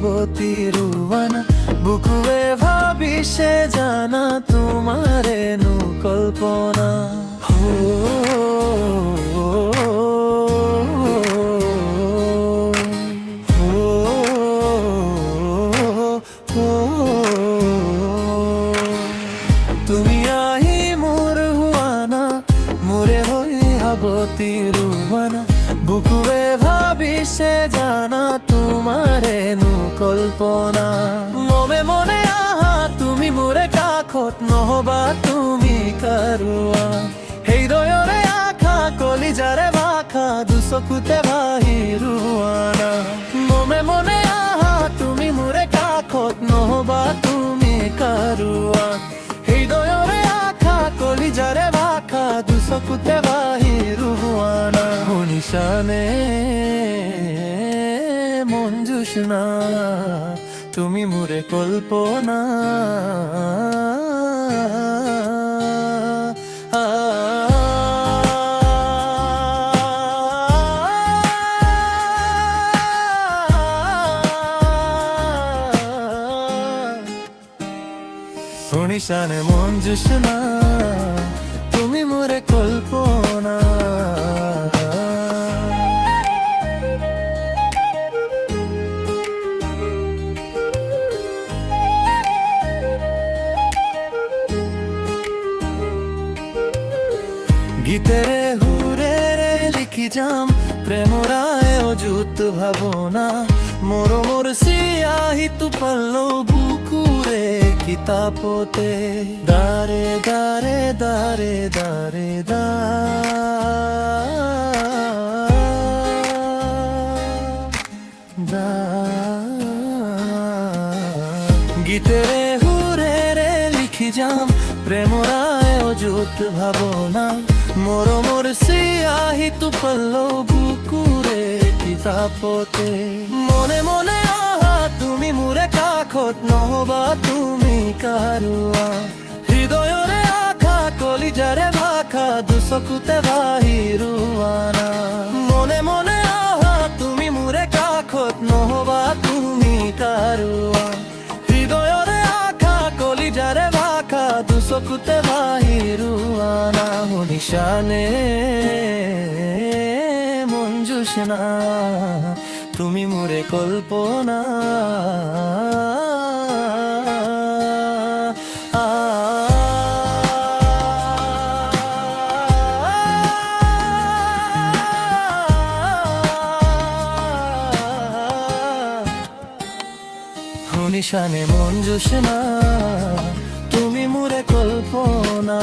ভাবতি রুয়ানা বুকুয়ে ভাবি সে জানা তোমারে নু কল্পনা হো তুমি আহি মোর হুয়ানা মোরে হই ভাবতি রুয়ানা বুকুয়ে ভাবি সে জানা তোমারে নু কল্পনা মনে মনে আহা তুমি মোরে কাখত নহবা তুমি কাৰুৱা হৃদয়ৰে আখা কলিজাৰে ভাষা দুচকুতে ভাহি ৰুৱানা মনে মনে আহা তুমি মোৰে কাখত নহবা তুমি কাৰুৱা হৃদয়ৰে আখা কলিজাৰে ভাষা দুচকুতে ভাহি ৰুৱানা শুনিছানে মন জোছনা তুমি মোরে কল্পনা শুনিছানে মন জোছনা তুমি মোরে কল্পনা গীতেৰে সুৰেৰে লিখি যাম প্ৰেমৰায় অযুত ভাৱনা মৰমৰ চিয়াহিটো পাল্লো বুকুৰে কিতাপতে দাৰে দাৰে দাৰে দাৰে দা গীতেৰে সুৰেৰে লিখি যাম প্ৰেমৰায় অযুত ভাৱনা মৰমৰ চিয়াহিটো পাল্লো বুকুৰে কিতাপতে মনে মনে আহা তুমি মোৰে কাখত নহবা তুমি কাৰুৱা হৃদয়ৰে আখা কলিজাৰে ভাষা দুচকুতে ভাহি ৰুৱানা মনে মনে আহা তুমি মোৰে কাখত নহবা তুমি কাৰুৱা হৃদয়ৰে আখা কলিজাৰে ভাষা দুচকুতে ভাহি ৰুৱানা শুনিছানে মন জোছনা তুমি মোরে কল্পনা শুনিছানে মন জোছনা তুমি মোরে কল্পনা